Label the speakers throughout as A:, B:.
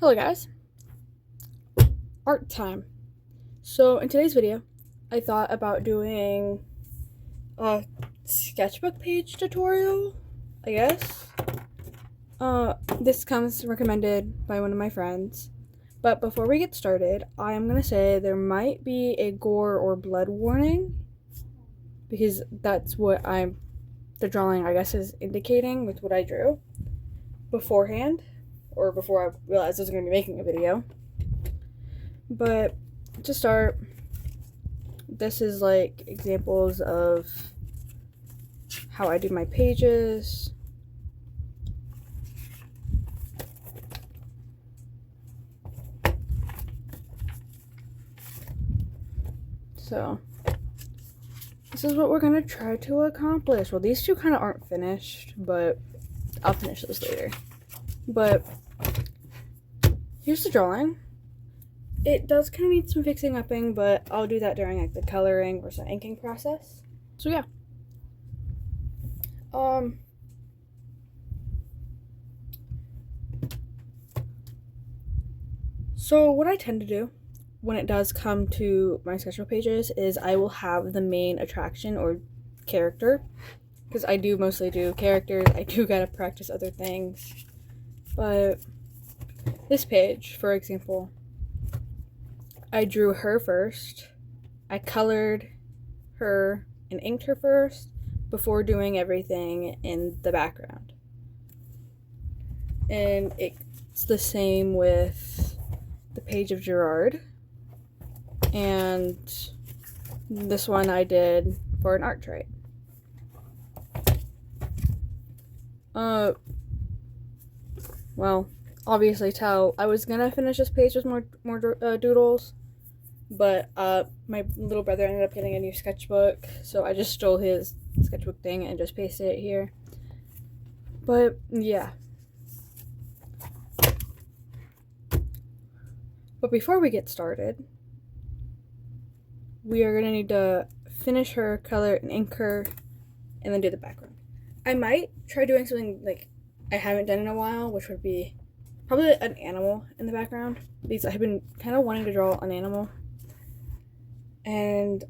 A: Hello guys, art time. So in today's video, I thought about doing a sketchbook page tutorial, I guess. This comes recommended by one of my friends. But before we get started, I am going to say there might be a gore or blood warning, because that's what the drawing I guess is indicating with what I drew beforehand, or before I realized I was going to be making a video. But to start, this is like examples of how I do my pages. So this is what we're going to try to accomplish. Well, these two kind of aren't finished, but I'll finish those later. But here's the drawing. It does kind of need some fixing upping, but I'll do that during like the coloring or some inking process. So yeah. So what I tend to do when it does come to my sketchbook pages is I will have the main attraction or character, because I do mostly do characters. I do gotta practice other things, but this page, for example, I drew her first. I colored her and inked her first before doing everything in the background. And it's the same with the page of Gerard. And this one I did for an art trade. Well, obviously tell I was gonna finish this page with more doodles, but my little brother ended up getting a new sketchbook, so I just stole his sketchbook thing and just pasted it here. But yeah. But before we get started, we are gonna need to finish her, color, and ink her, and then do the background. I might try doing something like I haven't done in a while, which would be probably an animal in the background, because I've been kind of wanting to draw an animal. And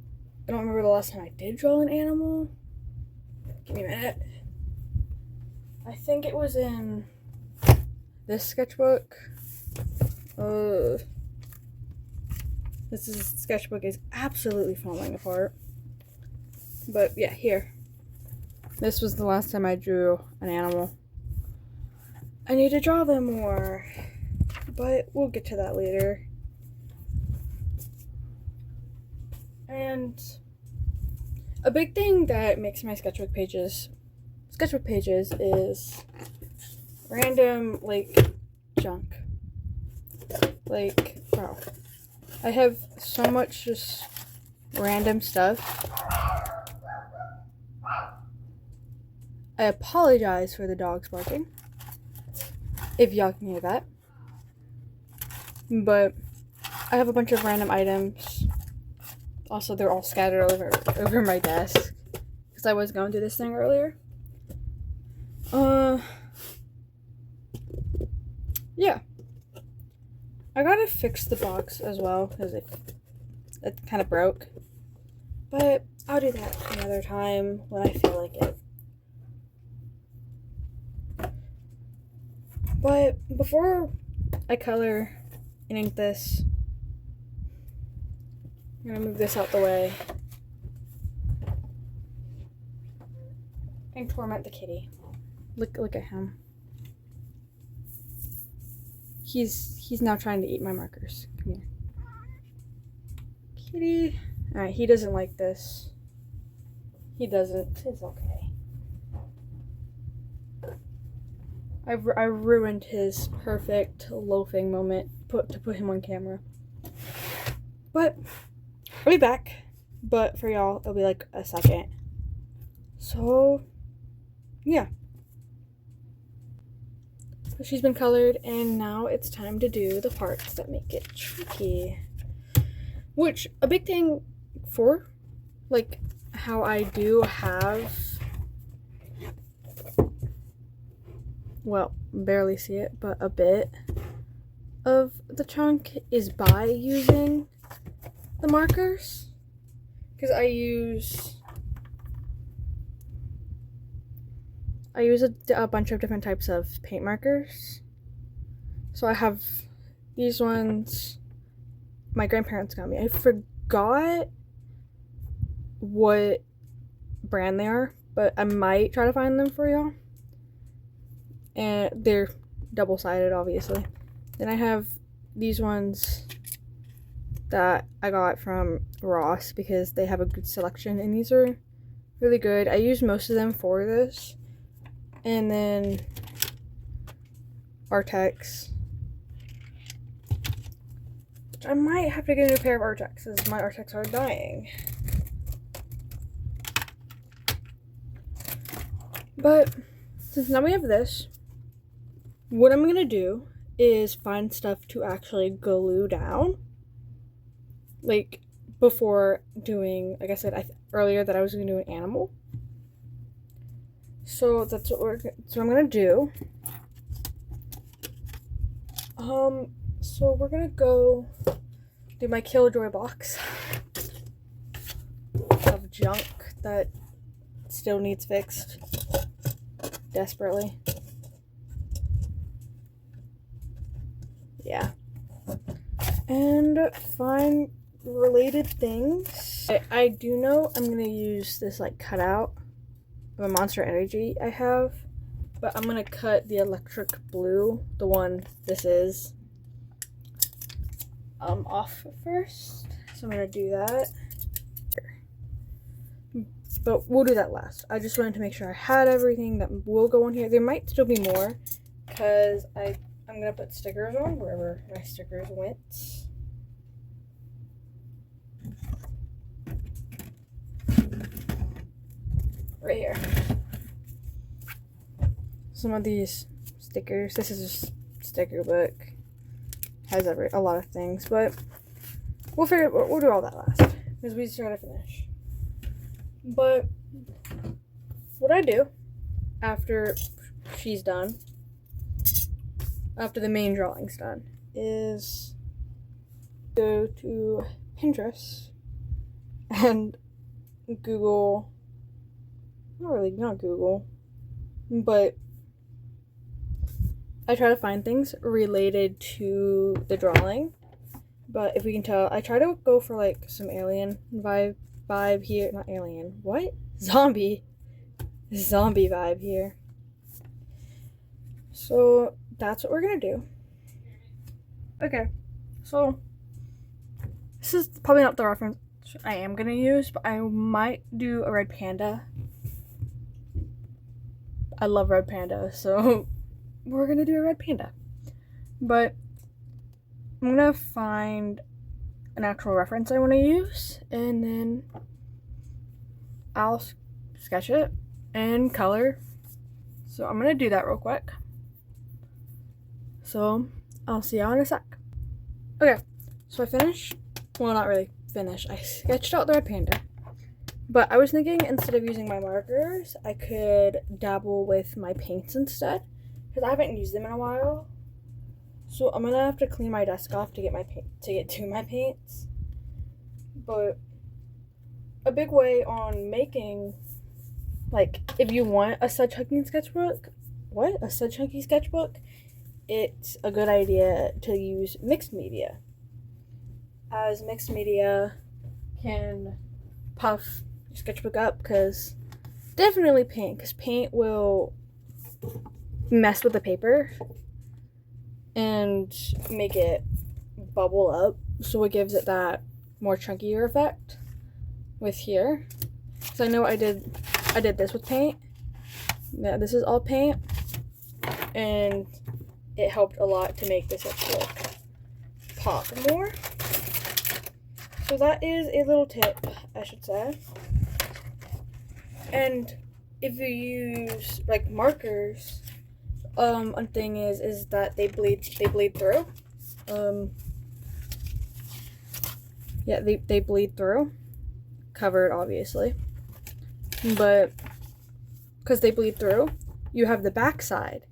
A: I don't remember the last time I did draw an animal. Give me a minute. I think it was in this sketchbook. This sketchbook is absolutely falling apart. But yeah, here. This was the last time I drew an animal. I need to draw them more, but we'll get to that later. And a big thing that makes my sketchbook pages is random, like, junk. Like, wow. I have so much just random stuff. I apologize for the dogs barking, if y'all can hear that. But I have a bunch of random items. Also, they're all scattered over my desk, because I was going through this thing earlier. Yeah. I gotta fix the box as well, because it kind of broke. But I'll do that another time when I feel like it. But before I color and ink this, I'm gonna move this out the way and torment the kitty. Look at him. He's now trying to eat my markers. Come here. Kitty. Alright, he doesn't like this. He doesn't. It's okay. I ruined his perfect loafing moment to put him on camera. But I'll be back. But for y'all, it'll be like a second. So yeah. So she's been colored, and now it's time to do the parts that make it tricky. Which, a big thing for, like, how I do have, well, barely see it, but a bit of the chunk is by using the markers, because I use a bunch of different types of paint markers. So I have these ones my grandparents got me. I forgot what brand they are, but I might try to find them for y'all. And they're double-sided, obviously. Then I have these ones that I got from Ross because they have a good selection, and these are really good. I use most of them for this. And then Artex. Which I might have to get a new pair of Artexes. My Artex are dying. But since now we have this, what I'm gonna do is find stuff to actually glue down. Like before doing, like I said earlier that I was gonna do an animal. So that's what I'm gonna do. So we're gonna go do my Killjoy box of junk that still needs fixed desperately. Yeah. And find related things. I do know I'm gonna use this like cutout of a Monster Energy I have, but I'm gonna cut the electric blue, the one this is, off first. So I'm gonna do that. But we'll do that last. I just wanted to make sure I had everything that will go on here. There might still be more, because I'm gonna put stickers on wherever my stickers went. Right here. Some of these stickers. This is just sticker book. Has a lot of things, but we'll do all that last because we just gotta finish. But what I do after she's done, after the main drawing's done, is go to Pinterest and Google. Not Google, but I try to find things related to the drawing. But if we can tell, I try to go for like some alien vibe here. Not alien. What? Zombie vibe here. So that's what we're gonna do. Okay, so this is probably not the reference I am gonna use, but I might do a red panda. I love red panda, so we're gonna do a red panda. But I'm gonna find an actual reference I want to use, and then I'll sketch it and color. So I'm gonna do that real quick. So I'll see y'all in a sec. Okay, so I finished. Well, not really finished. I sketched out the red panda. But I was thinking instead of using my markers, I could dabble with my paints instead, because I haven't used them in a while. So I'm gonna have to clean my desk off to get to my paints. But a big way on making, like, if you want a stud chunky sketchbook, it's a good idea to use mixed media, as mixed media can puff your sketchbook up, because definitely paint, because paint will mess with the paper and make it bubble up, so it gives it that more chunkier effect with here. So I know I did this with paint. Yeah, this is all paint, and it helped a lot to make this sketchbook pop more. So that is a little tip, I should say. And if you use like markers, one thing is that they bleed through. Yeah, they bleed through. Covered, obviously. But because they bleed through, you have the back side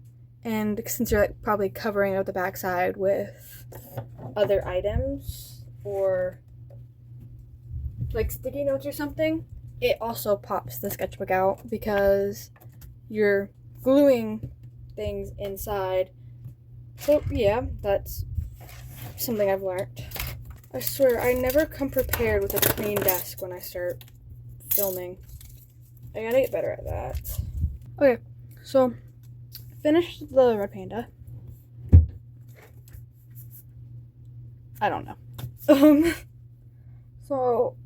A: And since you're like probably covering up the backside with other items or like sticky notes or something, it also pops the sketchbook out because you're gluing things inside. So yeah, that's something I've learned. I swear, I never come prepared with a clean desk when I start filming. I gotta get better at that. Okay, so finished the red panda. I don't know. So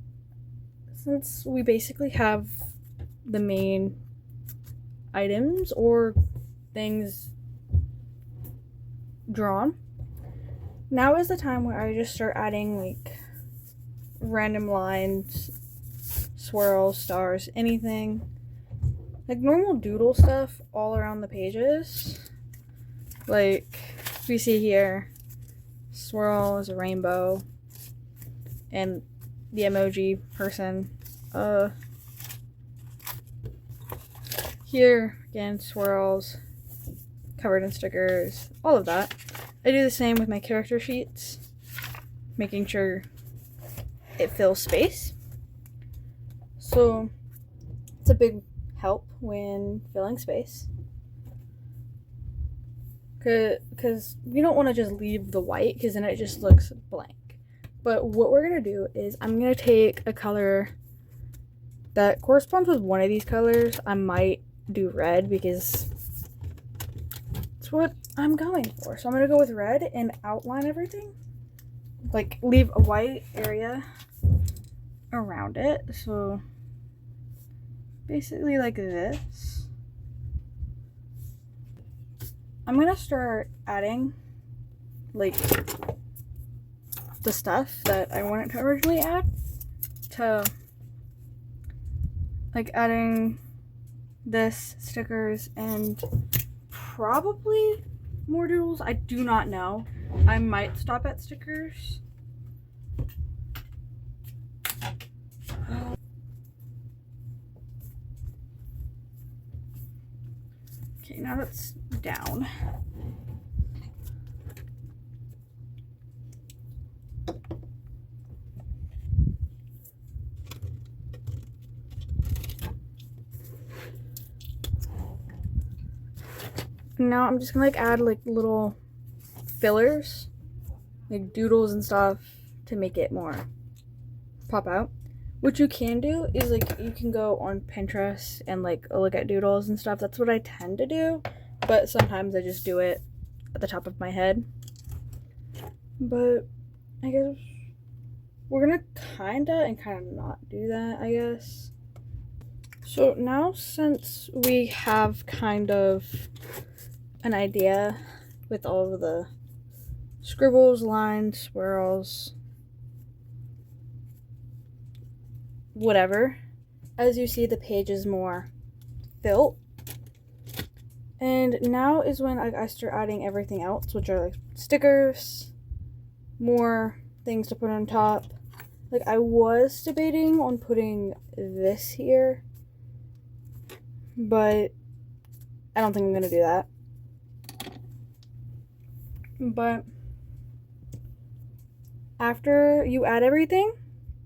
A: since we basically have the main items or things drawn, now is the time where I just start adding like random lines, swirls, stars, anything. Like normal doodle stuff all around the pages. Like we see here, swirl is a rainbow, and the emoji person. Here again, swirls, covered in stickers, all of that. I do the same with my character sheets, making sure it fills space. So it's a big help when filling space. Because you don't want to just leave the white because then it just looks blank. But what we're going to do is I'm going to take a color that corresponds with one of these colors. I might do red because it's what I'm going for. So I'm going to go with red and outline everything. Like leave a white area around it. So basically like this. I'm going to start adding like the stuff that I wanted to originally add, to like adding this, stickers, and probably more doodles. I do not know. I might stop at stickers. Okay, now that's down. Now I'm just gonna like add like little fillers, like doodles and stuff, to make it more pop out. What you can do is like you can go on Pinterest and like look at doodles and stuff. That's what I tend to do, but sometimes I just do it at the top of my head. But I guess we're gonna kinda and kinda not do that, I guess. So now since we have kind of an idea with all of the scribbles, lines, swirls, whatever, as you see, the page is more filled. And now is when I start adding everything else, which are like stickers, more things to put on top. Like I was debating on putting this here, but I don't think I'm gonna do that. But after you add everything,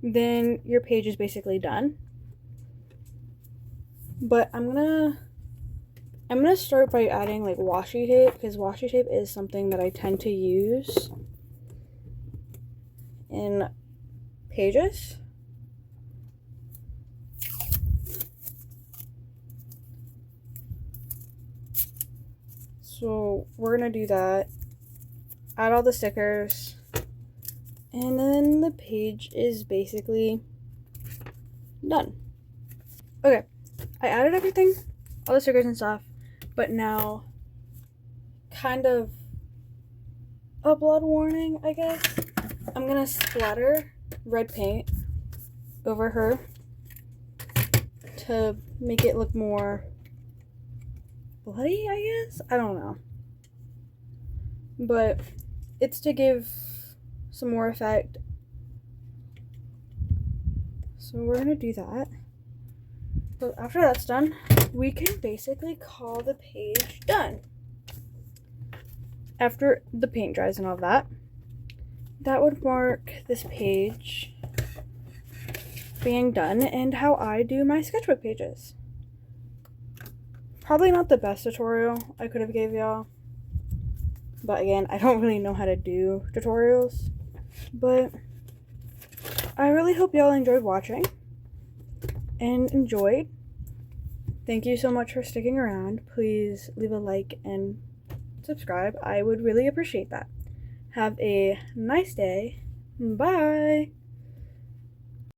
A: then your page is basically done. But I'm gonna start by adding like washi tape, because washi tape is something that I tend to use in pages. So we're gonna do that. Add all the stickers, and then the page is basically done. Okay, I added everything, all the stickers and stuff, but now kind of a blood warning, I guess. I'm gonna splatter red paint over her to make it look more bloody, I guess? I don't know. But it's to give some more effect. So we're gonna do that. So after that's done, we can basically call the page done. after the paint dries and all that, that would mark this page being done and how I do my sketchbook pages. Probably not the best tutorial I could have gave y'all, but again, I don't really know how to do tutorials, but I really hope y'all enjoyed watching and enjoyed. Thank you so much for sticking around. Please leave a like and subscribe. I would really appreciate that. Have a nice day. Bye.